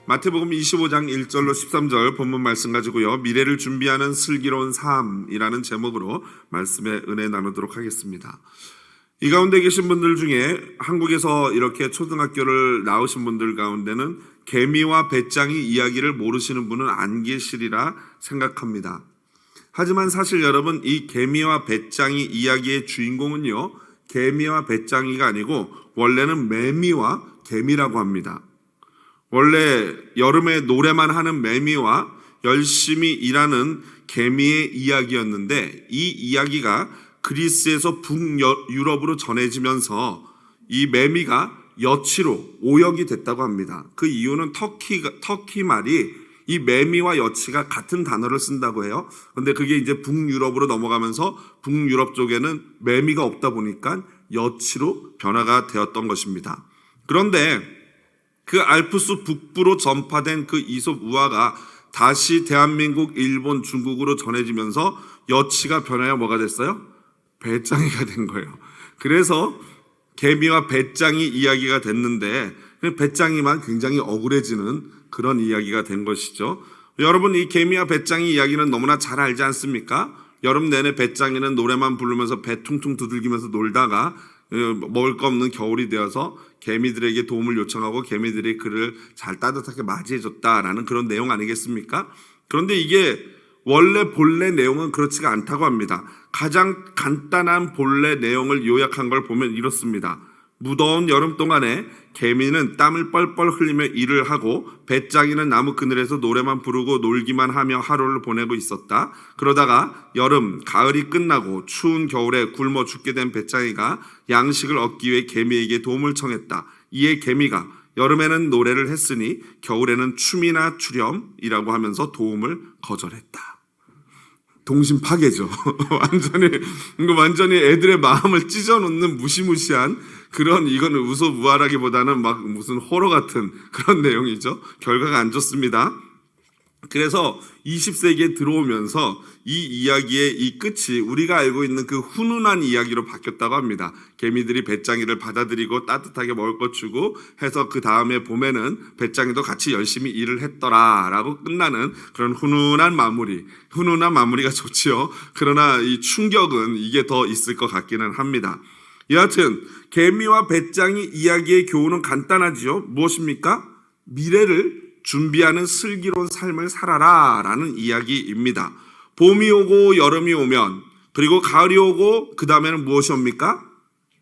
마태복음 25장 1절로 13절 본문 말씀 가지고요, 미래를 준비하는 슬기로운 삶이라는 제목으로 말씀의 은혜 나누도록 하겠습니다. 이 가운데 계신 분들 중에 한국에서 이렇게 초등학교를 나오신 분들 가운데는 개미와 배짱이 이야기를 모르시는 분은 안 계시리라 생각합니다. 하지만 사실 여러분, 이 개미와 배짱이 이야기의 주인공은요, 개미와 배짱이가 아니고 원래는 매미와 개미라고 합니다. 원래 여름에 노래만 하는 매미와 열심히 일하는 개미의 이야기였는데, 이 이야기가 그리스에서 북유럽으로 전해지면서 이 매미가 여치로 오역이 됐다고 합니다. 그 이유는 터키 말이 이 매미와 여치가 같은 단어를 쓴다고 해요. 그런데 그게 이제 북유럽으로 넘어가면서 북유럽 쪽에는 매미가 없다 보니까 여치로 변화가 되었던 것입니다. 그런데 그 알프스 북부로 전파된 그 이솝 우화가 다시 대한민국, 일본, 중국으로 전해지면서 여치가 변하여 뭐가 됐어요? 배짱이가 된 거예요. 그래서 개미와 배짱이 이야기가 됐는데, 배짱이만 굉장히 억울해지는 그런 이야기가 된 것이죠. 여러분, 이 개미와 배짱이 이야기는 너무나 잘 알지 않습니까? 여름 내내 배짱이는 노래만 부르면서 배 퉁퉁 두들기면서 놀다가 먹을 거 없는 겨울이 되어서 개미들에게 도움을 요청하고 개미들이 그를 잘 따뜻하게 맞이해줬다라는 그런 내용 아니겠습니까? 그런데 이게 원래 본래 내용은 그렇지가 않다고 합니다. 가장 간단한 본래 내용을 요약한 걸 보면 이렇습니다. 무더운 여름 동안에 개미는 땀을 뻘뻘 흘리며 일을 하고 배짱이는 나무 그늘에서 노래만 부르고 놀기만 하며 하루를 보내고 있었다. 그러다가 여름, 가을이 끝나고 추운 겨울에 굶어 죽게 된 배짱이가 양식을 얻기 위해 개미에게 도움을 청했다. 이에 개미가 여름에는 노래를 했으니 겨울에는 춤이나 추렴이라고 하면서 도움을 거절했다. 동심 파괴죠. 완전히 애들의 마음을 찢어놓는 무시무시한 그런, 이거는 우스우아라기보다는 막 무슨 호러 같은 그런 내용이죠. 결과가 안 좋습니다. 그래서 20세기에 들어오면서 이 이야기의 이 끝이 우리가 알고 있는 그 훈훈한 이야기로 바뀌었다고 합니다. 개미들이 배짱이를 받아들이고 따뜻하게 먹을 것 주고 해서 그 다음에 봄에는 배짱이도 같이 열심히 일을 했더라라고 끝나는 그런 훈훈한 마무리가 좋지요. 그러나 이 충격은 이게 더 있을 것 같기는 합니다. 여하튼 개미와 배짱이 이야기의 교훈은 간단하지요. 무엇입니까? 미래를 준비하는 슬기로운 삶을 살아라 라는 이야기입니다. 봄이 오고 여름이 오면, 그리고 가을이 오고 그 다음에는 무엇이 옵니까?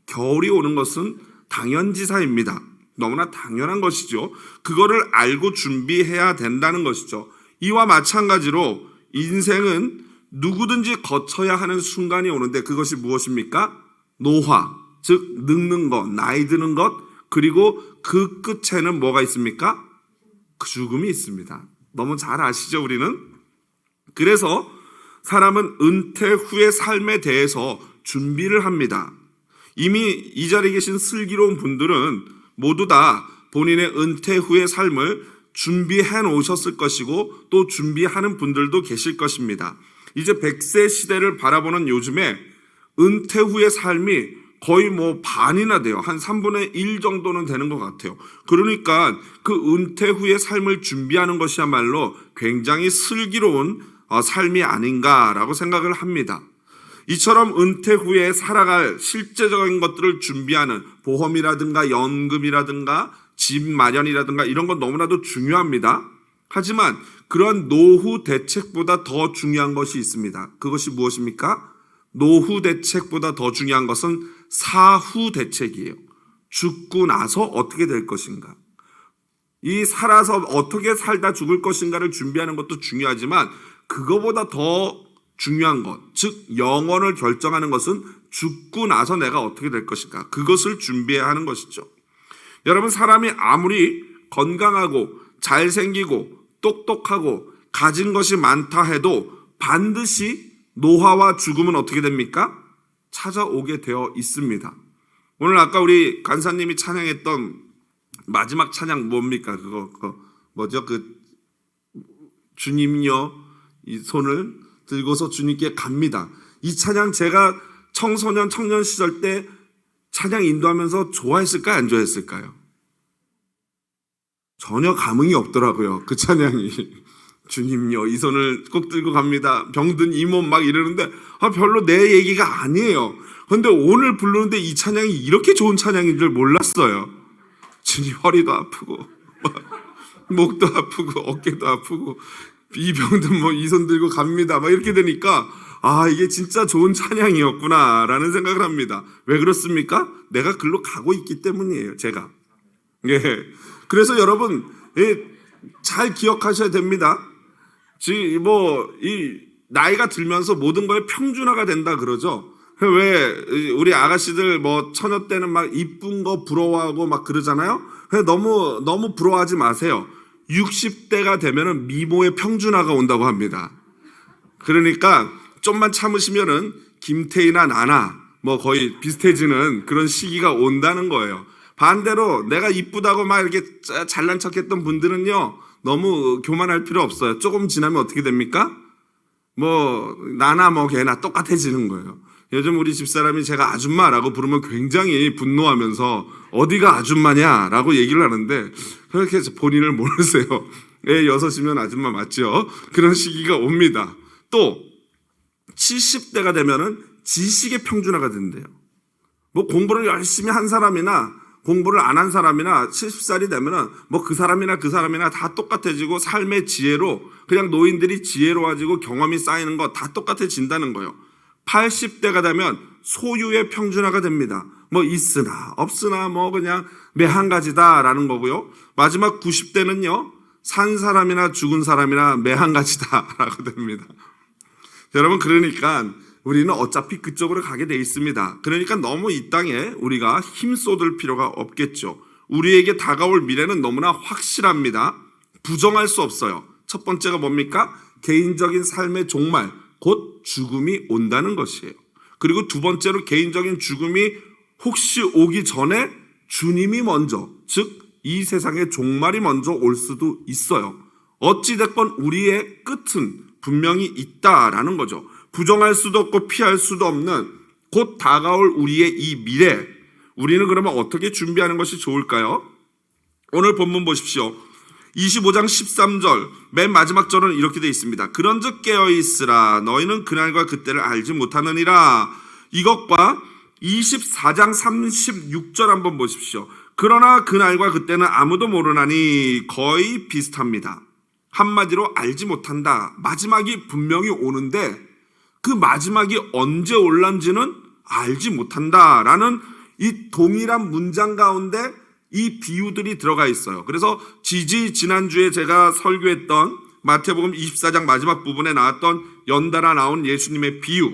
겨울이 오는 것은 당연지사입니다. 너무나 당연한 것이죠. 그거를 알고 준비해야 된다는 것이죠. 이와 마찬가지로 인생은 누구든지 거쳐야 하는 순간이 오는데, 그것이 무엇입니까? 노화, 즉 늙는 것, 나이 드는 것, 그리고 그 끝에는 뭐가 있습니까? 그 죽음이 있습니다. 너무 잘 아시죠, 우리는? 그래서 사람은 은퇴 후의 삶에 대해서 준비를 합니다. 이미 이 자리에 계신 슬기로운 분들은 모두 다 본인의 은퇴 후의 삶을 준비해 놓으셨을 것이고, 또 준비하는 분들도 계실 것입니다. 이제 100세 시대를 바라보는 요즘에 은퇴 후의 삶이 거의 반이나 돼요. 한 3분의 1 정도는 되는 것 같아요. 그러니까 그 은퇴 후의 삶을 준비하는 것이야말로 굉장히 슬기로운 삶이 아닌가라고 생각을 합니다. 이처럼 은퇴 후에 살아갈 실제적인 것들을 준비하는 보험이라든가 연금이라든가 집 마련이라든가 이런 건 너무나도 중요합니다. 하지만 그런 노후 대책보다 더 중요한 것이 있습니다. 그것이 무엇입니까? 노후 대책보다 더 중요한 것은 사후 대책이에요. 죽고 나서 어떻게 될 것인가. 이 살아서 어떻게 살다 죽을 것인가를 준비하는 것도 중요하지만, 그거보다 더 중요한 것, 즉 영원을 결정하는 것은 죽고 나서 내가 어떻게 될 것인가, 그것을 준비해야 하는 것이죠. 여러분, 사람이 아무리 건강하고 잘생기고 똑똑하고 가진 것이 많다 해도 반드시 노화와 죽음은 어떻게 됩니까? 찾아오게 되어 있습니다. 오늘 아까 우리 간사님이 찬양했던 마지막 찬양 뭡니까? 그거 뭐죠? 주님요, 이 손을 들고서 주님께 갑니다. 이 찬양 제가 청소년 청년 시절 때 찬양 인도하면서 좋아했을까요? 안 좋아했을까요? 전혀 감흥이 없더라고요. 그 찬양이. 주님요, 이 손을 꼭 들고 갑니다. 병든 이 몸 막 이러는데 별로 내 얘기가 아니에요. 그런데 오늘 부르는데 이 찬양이 이렇게 좋은 찬양인 줄 몰랐어요. 주님 허리도 아프고 목도 아프고 어깨도 아프고 이 병든 뭐 이 손 들고 갑니다. 막 이렇게 되니까 이게 진짜 좋은 찬양이었구나라는 생각을 합니다. 왜 그렇습니까? 내가 글로 가고 있기 때문이에요. 제가. 예. 그래서 여러분 잘 기억하셔야 됩니다. 이 나이가 들면서 모든 거에 평준화가 된다 그러죠. 왜 우리 아가씨들 뭐 처녀 때는 막 이쁜 거 부러워하고 막 그러잖아요. 너무 부러워하지 마세요. 60대가 되면은 미모의 평준화가 온다고 합니다. 그러니까 좀만 참으시면은 김태희나 나나 뭐 거의 비슷해지는 그런 시기가 온다는 거예요. 반대로 내가 이쁘다고 막 이렇게 잘난 척했던 분들은요, 너무 교만할 필요 없어요. 조금 지나면 어떻게 됩니까? 뭐 나나 뭐 걔나 똑같아지는 거예요. 요즘 우리 집사람이 제가 아줌마라고 부르면 굉장히 분노하면서 어디가 아줌마냐라고 얘기를 하는데 그렇게 해서 본인을 모르세요. 6이면 아줌마 맞죠? 그런 시기가 옵니다. 또 70대가 되면은 지식의 평준화가 된대요. 뭐 공부를 열심히 한 사람이나 공부를 안 한 사람이나 70살이 되면은 뭐 그 사람이나 다 똑같아지고 삶의 지혜로 그냥 노인들이 지혜로워지고 경험이 쌓이는 거 다 똑같아진다는 거예요. 80대가 되면 소유의 평준화가 됩니다. 뭐 있으나 없으나 뭐 그냥 매한 가지다라는 거고요. 마지막 90대는요. 산 사람이나 죽은 사람이나 매한 가지다라고 됩니다. 여러분 그러니까 우리는 어차피 그쪽으로 가게 돼 있습니다. 그러니까 너무 이 땅에 우리가 힘 쏟을 필요가 없겠죠. 우리에게 다가올 미래는 너무나 확실합니다. 부정할 수 없어요. 첫 번째가 뭡니까? 개인적인 삶의 종말, 곧 죽음이 온다는 것이에요. 그리고 두 번째로 개인적인 죽음이 혹시 오기 전에 주님이 먼저, 즉 이 세상의 종말이 먼저 올 수도 있어요. 어찌됐건 우리의 끝은 분명히 있다라는 거죠. 부정할 수도 없고 피할 수도 없는 곧 다가올 우리의 이 미래, 우리는 그러면 어떻게 준비하는 것이 좋을까요? 오늘 본문 보십시오. 25장 13절 맨 마지막 절은 이렇게 되어 있습니다. 그런즉 깨어있으라 너희는 그날과 그때를 알지 못하느니라. 이것과 24장 36절 한번 보십시오. 그러나 그날과 그때는 아무도 모르나니 거의 비슷합니다. 한마디로 알지 못한다. 마지막이 분명히 오는데 그 마지막이 언제 올란지는 알지 못한다라는 이 동일한 문장 가운데 이 비유들이 들어가 있어요. 그래서 지난주에 제가 설교했던 마태복음 24장 마지막 부분에 나왔던 연달아 나온 예수님의 비유,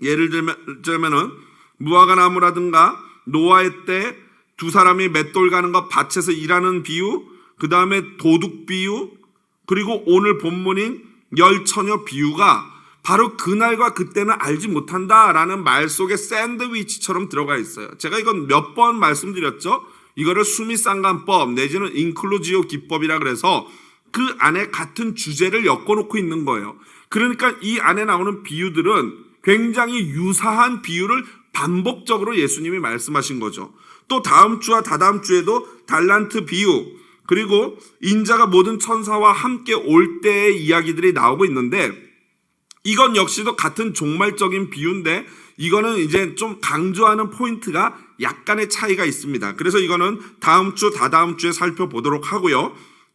예를 들면은 무화과 나무라든가 노아의 때 두 사람이 맷돌 가는 거 밭에서 일하는 비유, 그 다음에 도둑 비유, 그리고 오늘 본문인 열처녀 비유가 바로 그날과 그때는 알지 못한다라는 말 속에 샌드위치처럼 들어가 있어요. 제가 이건 몇 번 말씀드렸죠. 이거를 수미상관법 내지는 인클루지오 기법이라 그래서 그 안에 같은 주제를 엮어놓고 있는 거예요. 그러니까 이 안에 나오는 비유들은 굉장히 유사한 비유를 반복적으로 예수님이 말씀하신 거죠. 또 다음 주와 다다음 주에도 달란트 비유, 그리고 인자가 모든 천사와 함께 올 때의 이야기들이 나오고 있는데 이건 역시도 같은 종말적인 비유인데 이거는 이제 좀 강조하는 포인트가 약간의 차이가 있습니다. 그래서 이거는 다음 주, 다다음 주에 살펴보도록 하고요.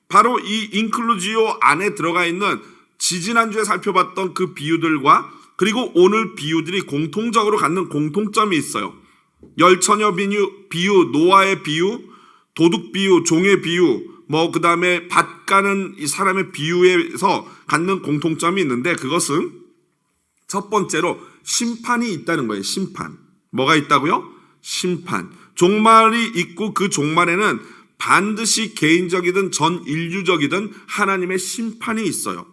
바로 이 인클루지오 안에 들어가 있는 지지난주에 살펴봤던 그 비유들과 그리고 오늘 비유들이 공통적으로 갖는 공통점이 있어요. 열처녀 비유, 노아의 비유, 도둑 비유, 종의 비유, 그 다음에 밭 가는 이 사람의 비유에서 갖는 공통점이 있는데 그것은 첫 번째로 심판이 있다는 거예요. 심판. 뭐가 있다고요? 심판. 종말이 있고 그 종말에는 반드시 개인적이든 전 인류적이든 하나님의 심판이 있어요.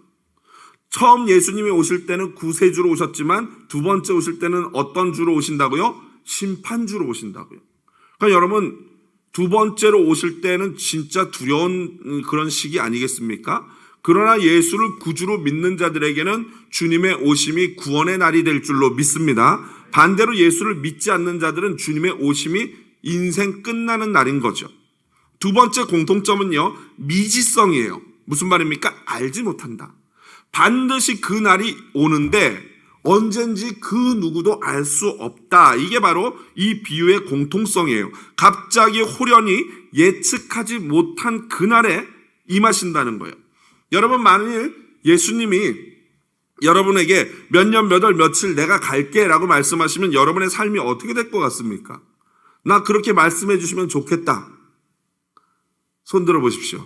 처음 예수님이 오실 때는 구세주로 오셨지만 두 번째 오실 때는 어떤 주로 오신다고요? 심판주로 오신다고요. 그러니까 여러분 두 번째로 오실 때는 진짜 두려운 그런 시기 아니겠습니까? 그러나 예수를 구주로 믿는 자들에게는 주님의 오심이 구원의 날이 될 줄로 믿습니다. 반대로 예수를 믿지 않는 자들은 주님의 오심이 인생 끝나는 날인 거죠. 두 번째 공통점은요, 미지성이에요. 무슨 말입니까? 알지 못한다. 반드시 그 날이 오는데 언젠지 그 누구도 알 수 없다. 이게 바로 이 비유의 공통성이에요. 갑자기 호련히 예측하지 못한 그날에 임하신다는 거예요. 여러분, 만일 예수님이 여러분에게 몇 년, 몇 월, 며칠 내가 갈게 라고 말씀하시면 여러분의 삶이 어떻게 될 것 같습니까? 나 그렇게 말씀해 주시면 좋겠다. 손 들어 보십시오.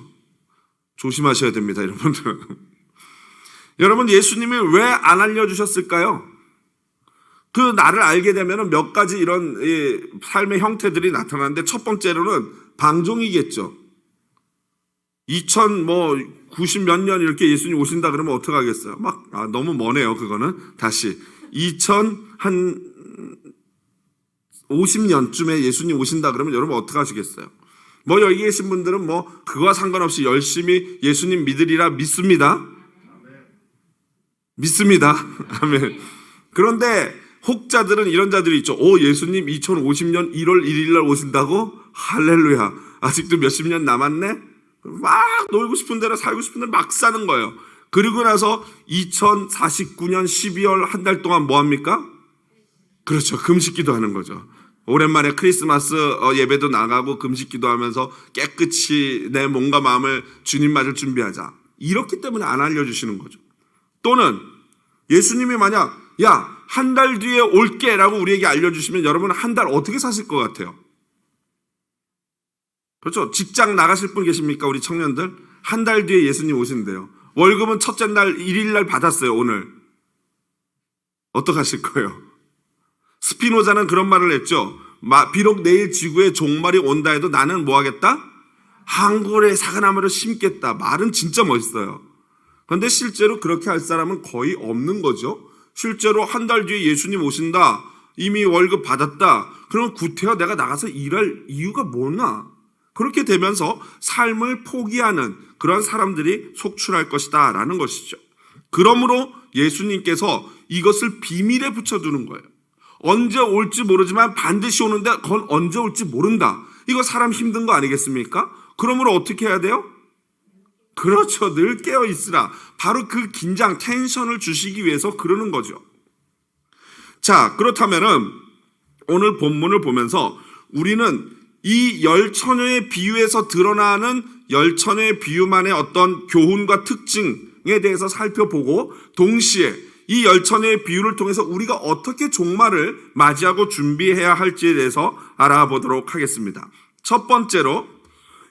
조심하셔야 됩니다, 여러분들. 여러분, 예수님이 왜 안 알려주셨을까요? 그 나를 알게 되면 몇 가지 이런 삶의 형태들이 나타나는데, 첫 번째로는 방종이겠죠. 90 몇 년 이렇게 예수님 오신다 그러면 어떡하겠어요? 너무 머네요, 그거는. 다시. 50년쯤에 예수님 오신다 그러면 여러분 어떡하시겠어요? 여기 계신 분들은 그거와 상관없이 열심히 예수님 믿으리라 믿습니다. 믿습니다. 아멘. 그런데 혹자들은 이런 자들이 있죠. 예수님 2050년 1월 1일 날 오신다고? 할렐루야. 아직도 몇십 년 남았네? 막 놀고 싶은 대로 살고 싶은 대로 막 사는 거예요. 그리고 나서 2049년 12월 한 달 동안 뭐 합니까? 그렇죠. 금식기도 하는 거죠. 오랜만에 크리스마스 예배도 나가고 금식기도 하면서 깨끗이 내 몸과 마음을 주님 맞을 준비하자. 이렇기 때문에 안 알려주시는 거죠. 또는 예수님이 만약 한 달 뒤에 올게 라고 우리에게 알려주시면 여러분은 한 달 어떻게 사실 것 같아요? 그렇죠. 직장 나가실 분 계십니까? 우리 청년들. 한 달 뒤에 예수님 오신대요. 월급은 첫째 날 1일 날 받았어요. 오늘. 어떡하실 거예요? 스피노자는 그런 말을 했죠. 비록 내일 지구에 종말이 온다 해도 나는 뭐 하겠다? 한 그루의 사과나무를 심겠다. 말은 진짜 멋있어요. 그런데 실제로 그렇게 할 사람은 거의 없는 거죠. 실제로 한 달 뒤에 예수님 오신다. 이미 월급 받았다. 그러면 구태여 내가 나가서 일할 이유가 뭐나? 그렇게 되면서 삶을 포기하는 그런 사람들이 속출할 것이다 라는 것이죠. 그러므로 예수님께서 이것을 비밀에 붙여두는 거예요. 언제 올지 모르지만 반드시 오는데 그건 언제 올지 모른다. 이거 사람 힘든 거 아니겠습니까? 그러므로 어떻게 해야 돼요? 그렇죠. 늘 깨어 있으라. 바로 그 긴장, 텐션을 주시기 위해서 그러는 거죠. 자, 그렇다면은 오늘 본문을 보면서 우리는 이 열 처녀의 비유에서 드러나는 열 처녀의 비유만의 어떤 교훈과 특징에 대해서 살펴보고, 동시에 이 열 처녀의 비유를 통해서 우리가 어떻게 종말을 맞이하고 준비해야 할지에 대해서 알아보도록 하겠습니다. 첫 번째로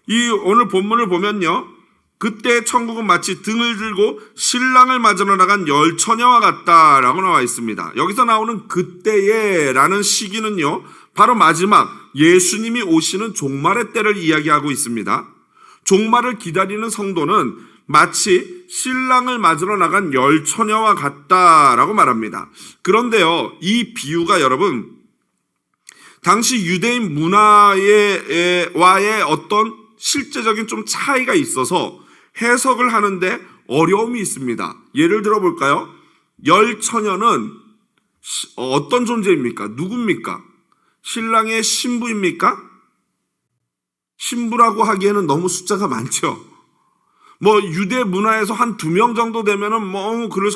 이 오늘 본문을 보면요, 그때 천국은 마치 등을 들고 신랑을 맞으러 나간 열 처녀와 같다라고 나와 있습니다. 여기서 나오는 그때에라는 시기는요, 바로 마지막 예수님이 오시는 종말의 때를 이야기하고 있습니다. 종말을 기다리는 성도는 마치 신랑을 맞으러 나간 열 처녀와 같다라고 말합니다. 그런데요, 이 비유가 여러분 당시 유대인 문화와의 어떤 실제적인 좀 차이가 있어서 해석을 하는데 어려움이 있습니다. 예를 들어 볼까요? 열 처녀는 어떤 존재입니까? 누굽니까? 신랑의 신부입니까? 신부라고 하기에는 너무 숫자가 많죠. 유대 문화에서 한 2명 정도 되면은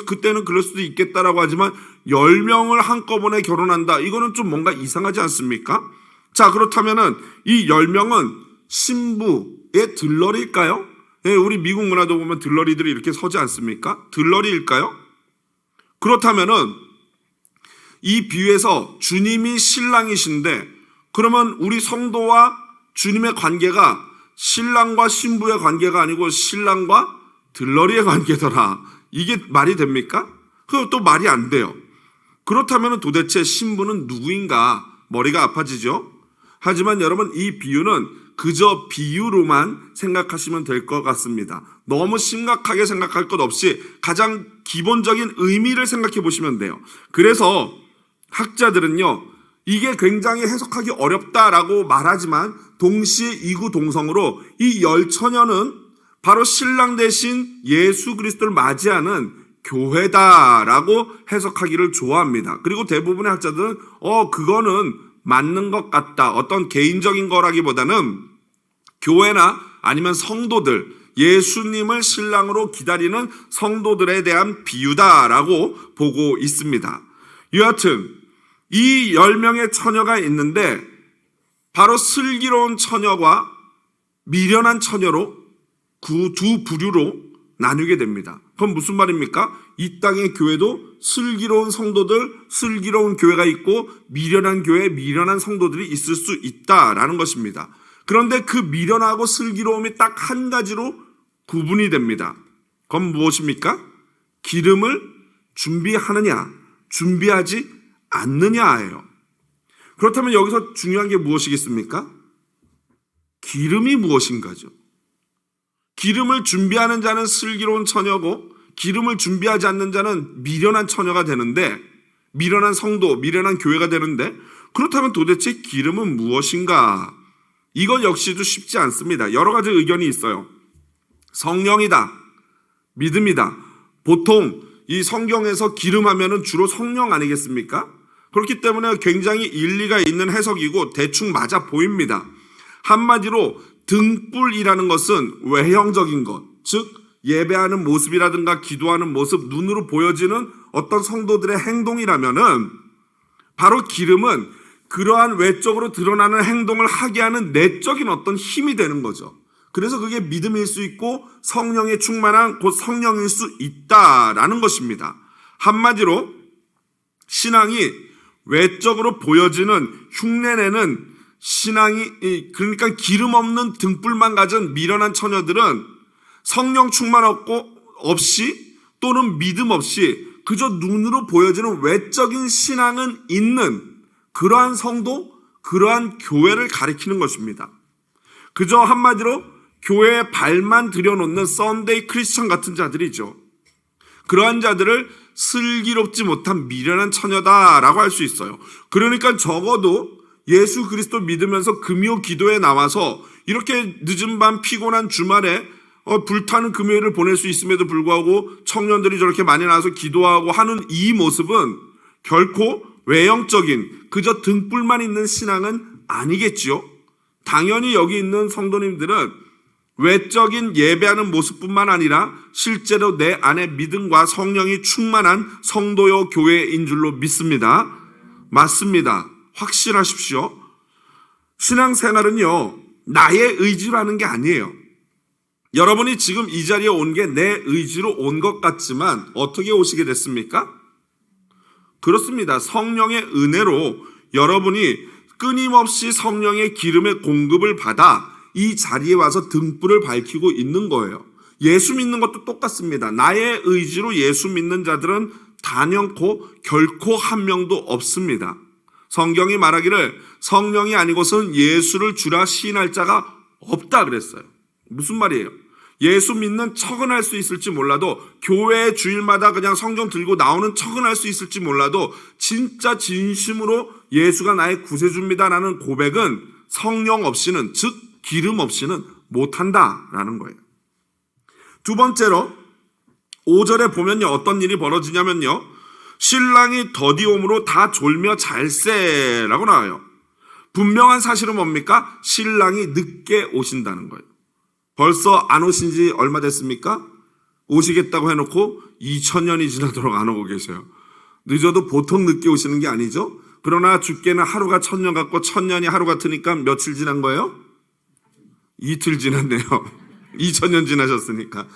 그때는 그럴 수도 있겠다라고 하지만 10명을 한꺼번에 결혼한다. 이거는 좀 뭔가 이상하지 않습니까? 자, 그렇다면은 이 10명은 신부의 들러리일까요? 네, 우리 미국 문화도 보면 들러리들이 이렇게 서지 않습니까? 들러리일까요? 그렇다면은 이 비유에서 주님이 신랑이신데, 그러면 우리 성도와 주님의 관계가 신랑과 신부의 관계가 아니고 신랑과 들러리의 관계더라. 이게 말이 됩니까? 그것도 말이 안 돼요. 그렇다면 도대체 신부는 누구인가? 머리가 아파지죠? 하지만 여러분, 이 비유는 그저 비유로만 생각하시면 될 것 같습니다. 너무 심각하게 생각할 것 없이 가장 기본적인 의미를 생각해 보시면 돼요. 그래서 학자들은요, 이게 굉장히 해석하기 어렵다라고 말하지만 동시에 이구동성으로 이 열 처녀는 바로 신랑 대신 예수 그리스도를 맞이하는 교회다라고 해석하기를 좋아합니다. 그리고 대부분의 학자들은 그거는 맞는 것 같다. 어떤 개인적인 거라기보다는 교회나 아니면 성도들, 예수님을 신랑으로 기다리는 성도들에 대한 비유다라고 보고 있습니다. 여하튼 이 10명의 처녀가 있는데 바로 슬기로운 처녀와 미련한 처녀로 그 두 부류로 나누게 됩니다. 그럼 무슨 말입니까? 이 땅의 교회도 슬기로운 성도들, 슬기로운 교회가 있고 미련한 교회, 미련한 성도들이 있을 수 있다라는 것입니다. 그런데 그 미련하고 슬기로움이 딱 한 가지로 구분이 됩니다. 그건 무엇입니까? 기름을 준비하느냐, 준비하지 않느냐예요. 그렇다면 여기서 중요한 게 무엇이겠습니까? 기름이 무엇인가죠. 기름을 준비하는 자는 슬기로운 처녀고 기름을 준비하지 않는 자는 미련한 처녀가 되는데, 미련한 성도, 미련한 교회가 되는데, 그렇다면 도대체 기름은 무엇인가? 이건 역시도 쉽지 않습니다. 여러 가지 의견이 있어요. 성령이다, 믿음이다. 보통 이 성경에서 기름하면은 주로 성령 아니겠습니까? 그렇기 때문에 굉장히 일리가 있는 해석이고 대충 맞아 보입니다. 한마디로 등불이라는 것은 외형적인 것, 즉 예배하는 모습이라든가 기도하는 모습, 눈으로 보여지는 어떤 성도들의 행동이라면은 바로 기름은 그러한 외적으로 드러나는 행동을 하게 하는 내적인 어떤 힘이 되는 거죠. 그래서 그게 믿음일 수 있고 성령에 충만한 곧 성령일 수 있다라는 것입니다. 한마디로 신앙이 외적으로 보여지는 흉내내는 신앙이, 그러니까 기름 없는 등불만 가진 미련한 처녀들은 성령 충만 없이 또는 믿음 없이 그저 눈으로 보여지는 외적인 신앙은 있는 그러한 성도, 그러한 교회를 가리키는 것입니다. 그저 한마디로 교회에 발만 들여놓는 썬데이 크리스천 같은 자들이죠. 그러한 자들을 슬기롭지 못한 미련한 처녀다라고 할 수 있어요. 그러니까 적어도 예수 그리스도 믿으면서 금요 기도에 나와서 이렇게 늦은 밤 피곤한 주말에 불타는 금요일을 보낼 수 있음에도 불구하고 청년들이 저렇게 많이 나와서 기도하고 하는 이 모습은 결코 외형적인 그저 등불만 있는 신앙은 아니겠지요. 당연히 여기 있는 성도님들은 외적인 예배하는 모습뿐만 아니라 실제로 내 안에 믿음과 성령이 충만한 성도요 교회인 줄로 믿습니다. 맞습니다. 확실하십시오. 신앙생활은요, 나의 의지로 하는 게 아니에요. 여러분이 지금 이 자리에 온 게 내 의지로 온 것 같지만 어떻게 오시게 됐습니까? 그렇습니다. 성령의 은혜로 여러분이 끊임없이 성령의 기름의 공급을 받아 이 자리에 와서 등불을 밝히고 있는 거예요. 예수 믿는 것도 똑같습니다. 나의 의지로 예수 믿는 자들은 단연코 결코 한 명도 없습니다. 성경이 말하기를 성령이 아니고서는 예수를 주라 시인할 자가 없다 그랬어요. 무슨 말이에요? 예수 믿는 척은 할 수 있을지 몰라도, 교회 주일마다 그냥 성경 들고 나오는 척은 할 수 있을지 몰라도 진짜 진심으로 예수가 나의 구세주입니다라는 고백은 성령 없이는, 즉 기름 없이는 못한다라는 거예요. 두 번째로 5절에 보면요, 어떤 일이 벌어지냐면요, 신랑이 더디옴으로 다 졸며 잘세라고 나와요. 분명한 사실은 뭡니까? 신랑이 늦게 오신다는 거예요. 벌써 안 오신 지 얼마 됐습니까? 오시겠다고 해놓고 2000년이 지나도록 안 오고 계세요. 늦어도 보통 늦게 오시는 게 아니죠. 그러나 주께는 하루가 1000년 같고 1000년이 하루 같으니까 며칠 지난 거예요? 이틀 지났네요. 2000년 지나셨으니까.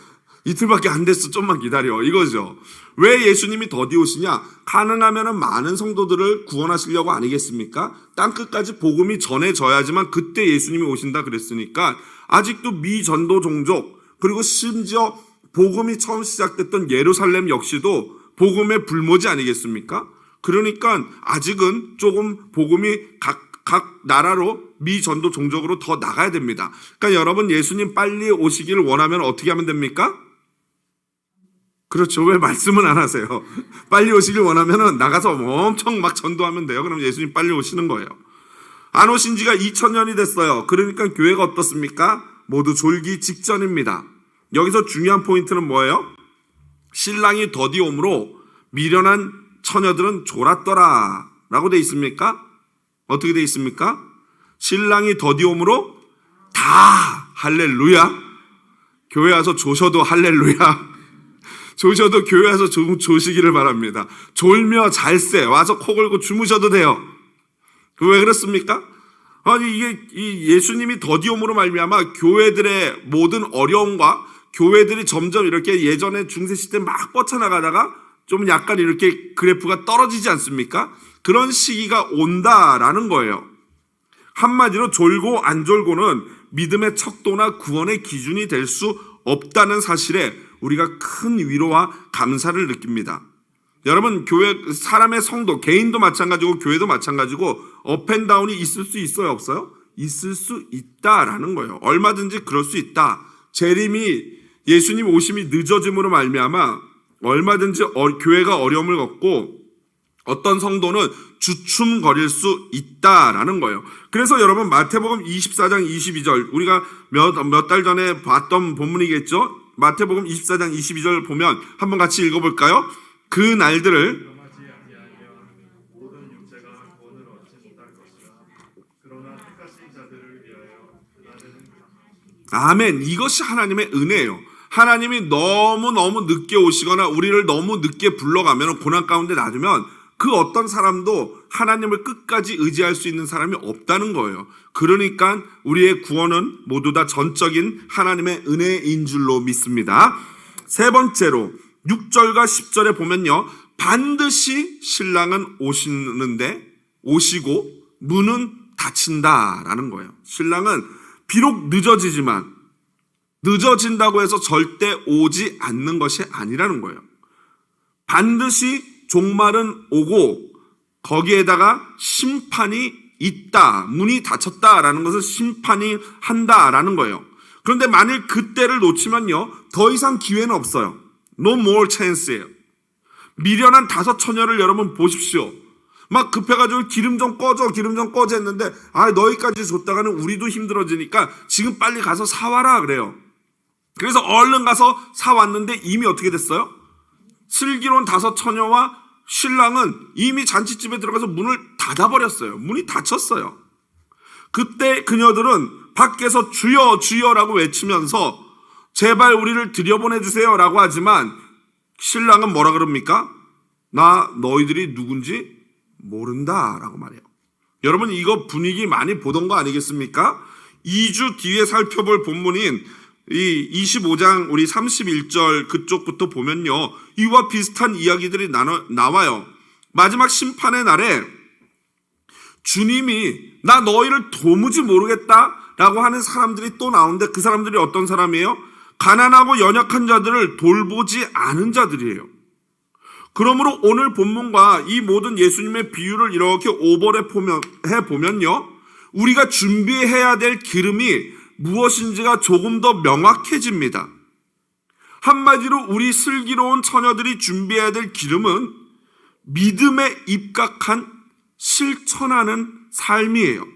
이틀밖에 안 됐어. 좀만 기다려. 이거죠. 왜 예수님이 더디 오시냐? 가능하면 많은 성도들을 구원하시려고 아니겠습니까? 땅끝까지 복음이 전해져야지만 그때 예수님이 오신다 그랬으니까 아직도 미전도 종족, 그리고 심지어 복음이 처음 시작됐던 예루살렘 역시도 복음의 불모지 아니겠습니까? 그러니까 아직은 조금 복음이 각 나라로 미전도 종족으로 더 나가야 됩니다. 그러니까 여러분, 예수님 빨리 오시기를 원하면 어떻게 하면 됩니까? 그렇죠. 왜 말씀은 안 하세요? 빨리 오시길 원하면 나가서 엄청 막 전도하면 돼요. 그럼 예수님 빨리 오시는 거예요. 안 오신 지가 2000년이 됐어요. 그러니까 교회가 어떻습니까? 모두 졸기 직전입니다. 여기서 중요한 포인트는 뭐예요? 신랑이 더디옴으로 미련한 처녀들은 졸았더라 라고 돼 있습니까? 어떻게 돼 있습니까? 신랑이 더디옴으로 다 할렐루야. 교회 와서 조셔도 할렐루야. 조셔도 교회 와서 조시기를 바랍니다. 졸며 잘새 와서 코 골고 주무셔도 돼요. 왜 그렇습니까? 아니 이게 이 예수님이 더디옴으로 말미암아 교회들의 모든 어려움과 교회들이 점점 이렇게 예전에 중세 시대 막 뻗쳐나가다가 좀 약간 이렇게 그래프가 떨어지지 않습니까? 그런 시기가 온다라는 거예요. 한마디로 졸고 안 졸고는 믿음의 척도나 구원의 기준이 될 수 없다는 사실에 우리가 큰 위로와 감사를 느낍니다. 여러분, 교회 사람의 성도, 개인도 마찬가지고 교회도 마찬가지고 업앤다운이 있을 수 있어요, 없어요? 있을 수 있다라는 거예요. 얼마든지 그럴 수 있다. 재림이 예수님 오심이 늦어짐으로 말미암아 얼마든지 교회가 어려움을 겪고 어떤 성도는 주춤거릴 수 있다라는 거예요. 그래서 여러분 마태복음 24장 22절 우리가 몇 달 전에 봤던 본문이겠죠. 마태복음 24장 22절 보면 한번 같이 읽어볼까요? 그 날들을 아멘. 이것이 하나님의 은혜예요. 하나님이 너무너무 늦게 오시거나 우리를 너무 늦게 불러가면 고난 가운데 놔두면 그 어떤 사람도 하나님을 끝까지 의지할 수 있는 사람이 없다는 거예요. 그러니까 우리의 구원은 모두 다 전적인 하나님의 은혜인 줄로 믿습니다. 세 번째로 6절과 10절에 보면요. 반드시 신랑은 오시고 문은 닫힌다라는 거예요. 신랑은 비록 늦어진다고 해서 절대 오지 않는 것이 아니라는 거예요. 반드시 종말은 오고 거기에다가 심판이 있다. 문이 닫혔다라는 것을 심판이 한다라는 거예요. 그런데 만일 그때를 놓치면요. 더 이상 기회는 없어요. No more chance예요. 미련한 다섯 처녀를 여러분 보십시오. 막 급해가지고 기름 좀 꺼줘 했는데 너희까지 줬다가는 우리도 힘들어지니까 지금 빨리 가서 사와라 그래요. 그래서 얼른 가서 사왔는데 이미 어떻게 됐어요? 슬기로운 다섯 처녀와 신랑은 이미 잔치집에 들어가서 문을 닫아버렸어요. 문이 닫혔어요. 그때 그녀들은 밖에서 주여 주여라고 외치면서 제발 우리를 들여보내주세요 라고 하지만 신랑은 뭐라 그럽니까? 나 너희들이 누군지 모른다 라고 말해요. 여러분 이거 분위기 많이 보던 거 아니겠습니까? 2주 뒤에 살펴볼 본문인 이 25장 우리 31절 그쪽부터 보면요. 이와 비슷한 이야기들이 나와요. 마지막 심판의 날에 주님이 나 너희를 도무지 모르겠다 라고 하는 사람들이 또 나오는데 그 사람들이 어떤 사람이에요? 가난하고 연약한 자들을 돌보지 않은 자들이에요. 그러므로 오늘 본문과 이 모든 예수님의 비유를 이렇게 오버랩 해보면요. 우리가 준비해야 될 기름이 무엇인지가 조금 더 명확해집니다. 한마디로 우리 슬기로운 처녀들이 준비해야 될 기름은 믿음에 입각한 실천하는 삶이에요.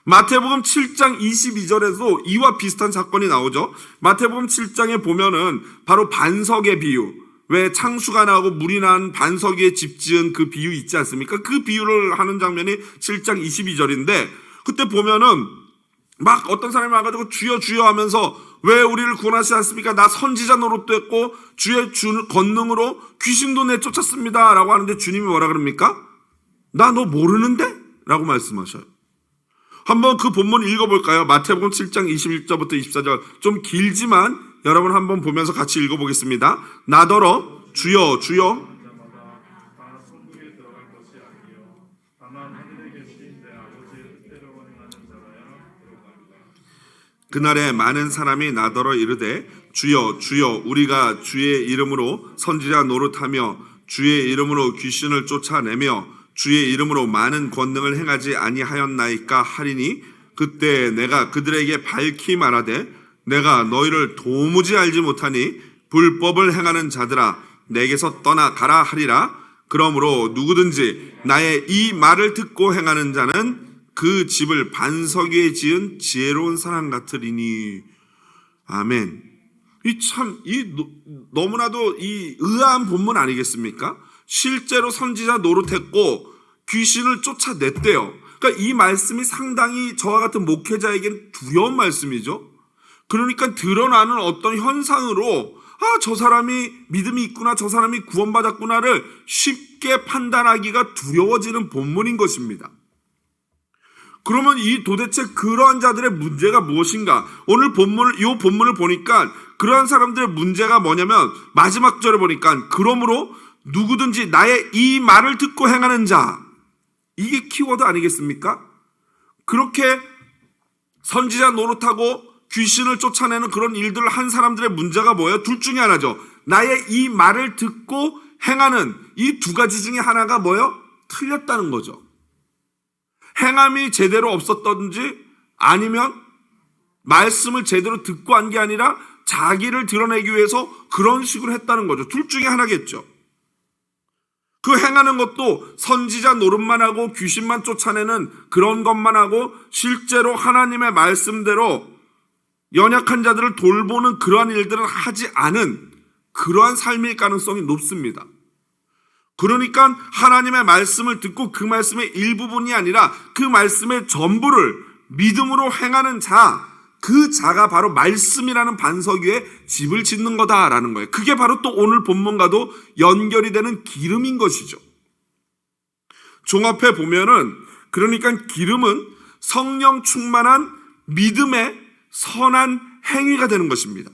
마태복음 7장 22절에도 이와 비슷한 사건이 나오죠. 마태복음 7장에 보면은 바로 반석의 비유, 왜 창수가 나고 물이 난 반석 위에 집 지은 그 비유 있지 않습니까? 그 비유를 하는 장면이 7장 22절인데 그때 보면은 막 어떤 사람이 와가지고 주여 주여 하면서 왜 우리를 구원하시지 않습니까? 나 선지자 노릇도 했고 주의 권능으로 귀신도 내쫓았습니다 라고 하는데 주님이 뭐라 그럽니까? 나 너 모르는데? 라고 말씀하셔요. 한번 그 본문 읽어볼까요? 마태복음 7장 21절부터 24절 좀 길지만 여러분 한번 보면서 같이 읽어보겠습니다. 나더러 주여 주여 그날에 많은 사람이 나더러 이르되 주여 주여 우리가 주의 이름으로 선지자 노릇하며 주의 이름으로 귀신을 쫓아내며 주의 이름으로 많은 권능을 행하지 아니하였나이까 하리니 그때 내가 그들에게 밝히 말하되 내가 너희를 도무지 알지 못하니 불법을 행하는 자들아 내게서 떠나가라 하리라. 그러므로 누구든지 나의 이 말을 듣고 행하는 자는 그 집을 반석 위에 지은 지혜로운 사람 같으리니. 아멘. 너무나도 이 의아한 본문 아니겠습니까? 실제로 선지자 노릇했고 귀신을 쫓아냈대요. 그러니까 이 말씀이 상당히 저와 같은 목회자에겐 두려운 말씀이죠. 그러니까 드러나는 어떤 현상으로 저 사람이 믿음이 있구나, 저 사람이 구원받았구나를 쉽게 판단하기가 두려워지는 본문인 것입니다. 그러면 이 도대체 그러한 자들의 문제가 무엇인가? 오늘 이 본문을 보니까 그러한 사람들의 문제가 뭐냐면 마지막 절에 보니까 그러므로 누구든지 나의 이 말을 듣고 행하는 자, 이게 키워드 아니겠습니까? 그렇게 선지자 노릇하고 귀신을 쫓아내는 그런 일들을 한 사람들의 문제가 뭐예요? 둘 중에 하나죠. 나의 이 말을 듣고 행하는 이 두 가지 중에 하나가 뭐예요? 틀렸다는 거죠. 행함이 제대로 없었던지 아니면 말씀을 제대로 듣고 한 게 아니라 자기를 드러내기 위해서 그런 식으로 했다는 거죠. 둘 중에 하나겠죠. 그 행하는 것도 선지자 노릇만 하고 귀신만 쫓아내는 그런 것만 하고 실제로 하나님의 말씀대로 연약한 자들을 돌보는 그러한 일들은 하지 않은 그러한 삶일 가능성이 높습니다. 그러니까 하나님의 말씀을 듣고 그 말씀의 일부분이 아니라 그 말씀의 전부를 믿음으로 행하는 자, 그 자가 바로 말씀이라는 반석 위에 집을 짓는 거다라는 거예요. 그게 바로 또 오늘 본문과도 연결이 되는 기름인 것이죠. 종합해 보면은 그러니까 기름은 성령 충만한 믿음의 선한 행위가 되는 것입니다.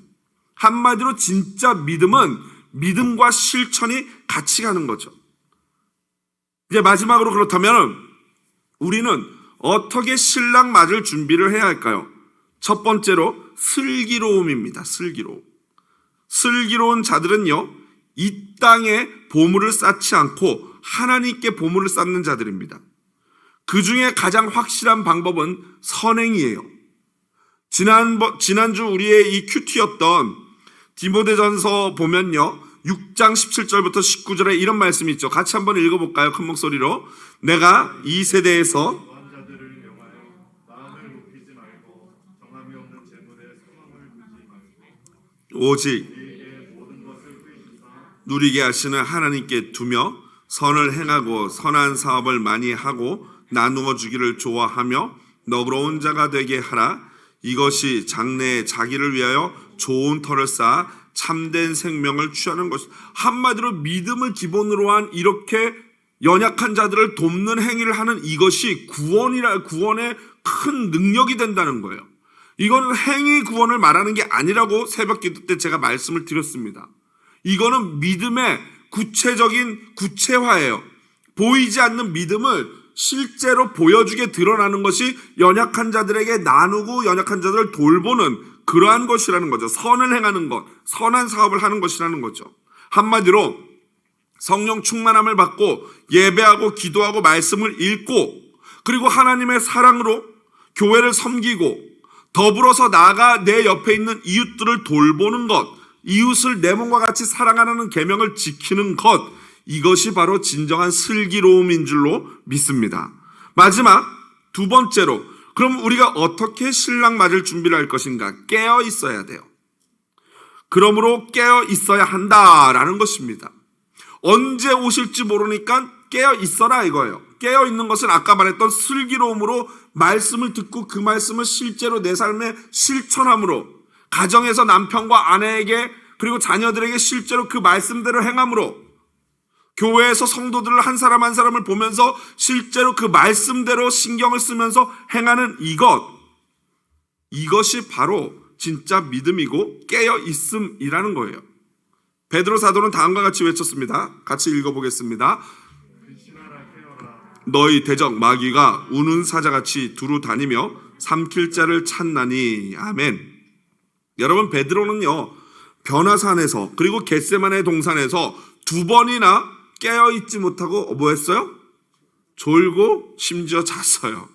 한마디로 진짜 믿음은 믿음과 실천이 같이 가는 거죠. 이제 마지막으로 그렇다면 우리는 어떻게 신랑 맞을 준비를 해야 할까요? 첫 번째로 슬기로움입니다. 슬기로운 자들은요, 이 땅에 보물을 쌓지 않고 하나님께 보물을 쌓는 자들입니다. 그 중에 가장 확실한 방법은 선행이에요. 지난주 우리의 이 큐티였던 디모데전서 보면요, 6장 17절부터 19절에 이런 말씀이 있죠. 같이 한번 읽어볼까요? 큰 목소리로. 내가 이 세대에서 오직 누리게 하시는 하나님께 두며 선을 행하고 선한 사업을 많이 하고 나누어 주기를 좋아하며 너그러운 자가 되게 하라. 이것이 장래에 자기를 위하여 좋은 터를 쌓아 참된 생명을 취하는 것이다. 한마디로 믿음을 기본으로 한 이렇게 연약한 자들을 돕는 행위를 하는 이것이 구원의 큰 능력이 된다는 거예요. 이거는 행위 구원을 말하는 게 아니라고 새벽 기도 때 제가 말씀을 드렸습니다. 이거는 믿음의 구체적인 구체화예요. 보이지 않는 믿음을 실제로 보여주게 드러나는 것이 연약한 자들에게 나누고 연약한 자들을 돌보는 그러한 것이라는 거죠. 선을 행하는 것, 선한 사업을 하는 것이라는 거죠. 한마디로 성령 충만함을 받고 예배하고 기도하고 말씀을 읽고 그리고 하나님의 사랑으로 교회를 섬기고 더불어서 나아가 내 옆에 있는 이웃들을 돌보는 것, 이웃을 내 몸과 같이 사랑하는 계명을 지키는 것, 이것이 바로 진정한 슬기로움인 줄로 믿습니다. 마지막 두 번째로, 그럼 우리가 어떻게 신랑 맞을 준비를 할 것인가? 깨어 있어야 돼요. 그러므로 깨어 있어야 한다라는 것입니다. 언제 오실지 모르니까 깨어 있어라 이거예요. 깨어 있는 것은 아까 말했던 슬기로움으로 말씀을 듣고 그 말씀을 실제로 내 삶에 실천함으로, 가정에서 남편과 아내에게 그리고 자녀들에게 실제로 그 말씀대로 행함으로, 교회에서 성도들을 한 사람 한 사람을 보면서 실제로 그 말씀대로 신경을 쓰면서 행하는 이것이 바로 진짜 믿음이고 깨어 있음이라는 거예요. 베드로 사도는 다음과 같이 외쳤습니다. 같이 읽어보겠습니다. 너희 대적 마귀가 우는 사자같이 두루 다니며 삼킬 자를 찾나니. 아멘. 여러분, 베드로는요, 변화산에서 그리고 겟세마네 동산에서 두 번이나 깨어있지 못하고 뭐 했어요? 졸고 심지어 잤어요.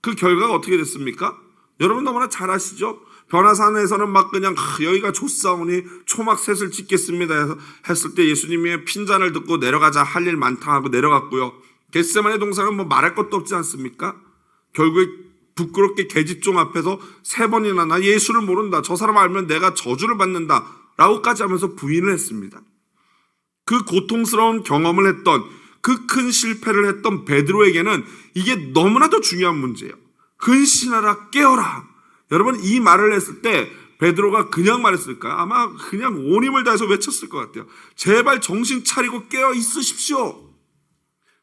그 결과가 어떻게 됐습니까? 여러분 너무나 잘 아시죠? 변화산에서는 막 그냥 여기가 좋사오니 초막셋을 짓겠습니다 했을 때 예수님이 핀잔을 듣고 내려가자, 할 일 많다 하고 내려갔고요. 겟세마네 동산은 뭐 말할 것도 없지 않습니까? 결국에 부끄럽게 계집종 앞에서 3번이나 나 예수를 모른다, 저 사람 알면 내가 저주를 받는다 라고까지 하면서 부인을 했습니다. 그 고통스러운 경험을 했던, 그 큰 실패를 했던 베드로에게는 이게 너무나도 중요한 문제예요. 근신하라, 깨어라. 여러분, 이 말을 했을 때 베드로가 그냥 말했을까요? 아마 그냥 온 힘을 다해서 외쳤을 것 같아요. 제발 정신 차리고 깨어 있으십시오.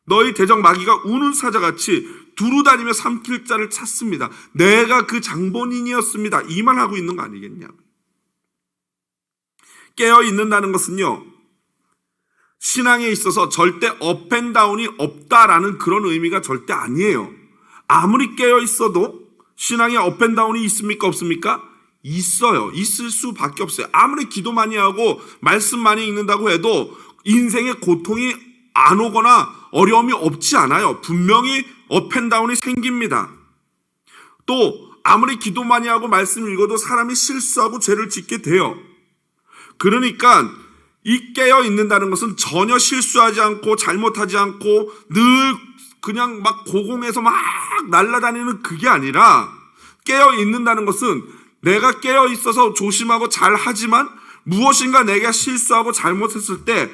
너희 대적 마귀가 우는 사자같이 두루다니며 삼킬 자를 찾습니다. 내가 그 장본인이었습니다. 이 말 하고 있는 거 아니겠냐. 깨어 있는다는 것은요, 신앙에 있어서 절대 업앤다운이 없다라는 그런 의미가 절대 아니에요. 아무리 깨어 있어도 신앙에 업앤다운이 있습니까? 없습니까? 있어요. 있을 수밖에 없어요. 아무리 기도 많이 하고 말씀 많이 읽는다고 해도 인생에 고통이 안 오거나 어려움이 없지 않아요. 분명히 업앤다운이 생깁니다. 또 아무리 기도 많이 하고 말씀 읽어도 사람이 실수하고 죄를 짓게 돼요. 그러니까 이 깨어 있는다는 것은 전혀 실수하지 않고 잘못하지 않고 늘 그냥 막 고공에서 막 날아다니는 그게 아니라, 깨어 있는다는 것은 내가 깨어 있어서 조심하고 잘하지만 무엇인가 내가 실수하고 잘못했을 때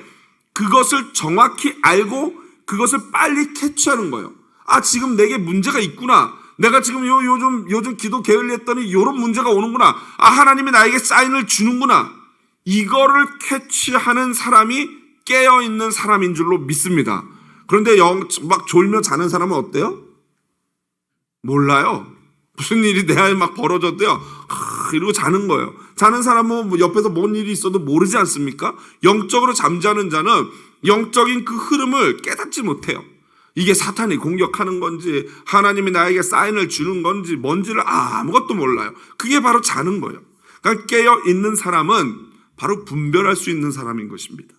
그것을 정확히 알고 그것을 빨리 캐치하는 거예요. 아, 지금 내게 문제가 있구나. 내가 지금 요즘 기도 게을리했더니 이런 문제가 오는구나. 아, 하나님이 나에게 사인을 주는구나. 이거를 캐치하는 사람이 깨어있는 사람인 줄로 믿습니다. 그런데 막 졸며 자는 사람은 어때요? 몰라요. 무슨 일이 내 안에 막 벌어졌대요. 이러고 자는 거예요. 자는 사람은 뭐 옆에서 뭔 일이 있어도 모르지 않습니까? 영적으로 잠자는 자는 영적인 그 흐름을 깨닫지 못해요. 이게 사탄이 공격하는 건지 하나님이 나에게 사인을 주는 건지 뭔지를 아무것도 몰라요. 그게 바로 자는 거예요. 그러니까 깨어 있는 사람은 바로 분별할 수 있는 사람인 것입니다.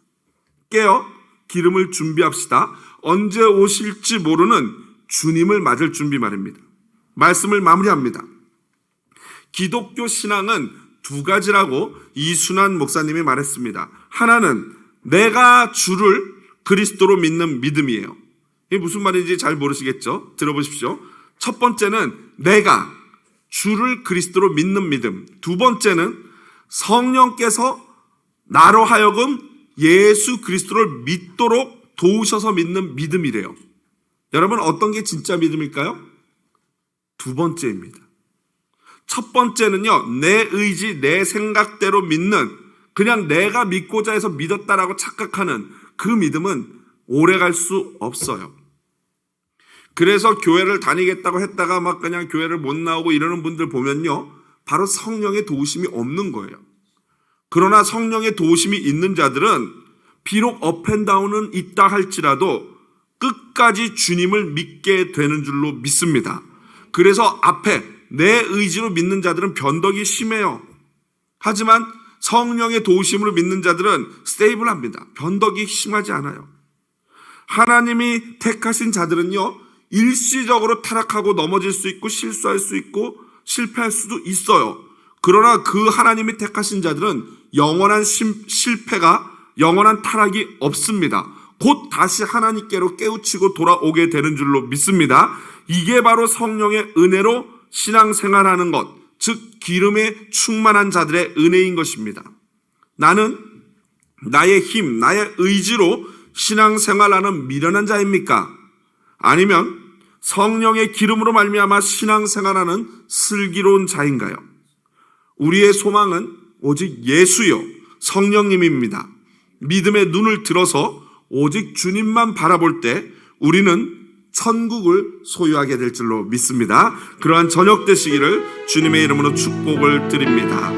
깨어 기름을 준비합시다. 언제 오실지 모르는 주님을 맞을 준비 말입니다. 말씀을 마무리합니다. 기독교 신앙은 두 가지라고 이순환 목사님이 말했습니다. 하나는 내가 주를 그리스도로 믿는 믿음이에요. 이게 무슨 말인지 잘 모르시겠죠? 들어보십시오. 첫 번째는 내가 주를 그리스도로 믿는 믿음. 두 번째는 성령께서 나로 하여금 예수 그리스도를 믿도록 도우셔서 믿는 믿음이래요. 여러분, 어떤 게 진짜 믿음일까요? 두 번째입니다. 첫 번째는요, 내 의지, 내 생각대로 믿는, 그냥 내가 믿고자 해서 믿었다라고 착각하는 그 믿음은 오래 갈 수 없어요. 그래서 교회를 다니겠다고 했다가 막 그냥 교회를 못 나오고 이러는 분들 보면요, 바로 성령의 도우심이 없는 거예요. 그러나 성령의 도우심이 있는 자들은 비록 업앤다운은 있다 할지라도 끝까지 주님을 믿게 되는 줄로 믿습니다. 그래서 앞에 내 의지로 믿는 자들은 변덕이 심해요. 하지만 성령의 도우심으로 믿는 자들은 스테이블합니다. 변덕이 심하지 않아요. 하나님이 택하신 자들은요, 일시적으로 타락하고 넘어질 수 있고 실수할 수 있고 실패할 수도 있어요. 그러나 그 하나님이 택하신 자들은 영원한 실패가, 영원한 타락이 없습니다. 곧 다시 하나님께로 깨우치고 돌아오게 되는 줄로 믿습니다. 이게 바로 성령의 은혜로 신앙생활하는 것, 즉 기름에 충만한 자들의 은혜인 것입니다. 나는 나의 힘, 나의 의지로 신앙생활하는 미련한 자입니까? 아니면 성령의 기름으로 말미암아 신앙생활하는 슬기로운 자인가요? 우리의 소망은 오직 예수요, 성령님입니다. 믿음의 눈을 들어서 오직 주님만 바라볼 때 우리는 천국을 소유하게 될 줄로 믿습니다. 그러한 저녁 되시기를 주님의 이름으로 축복을 드립니다.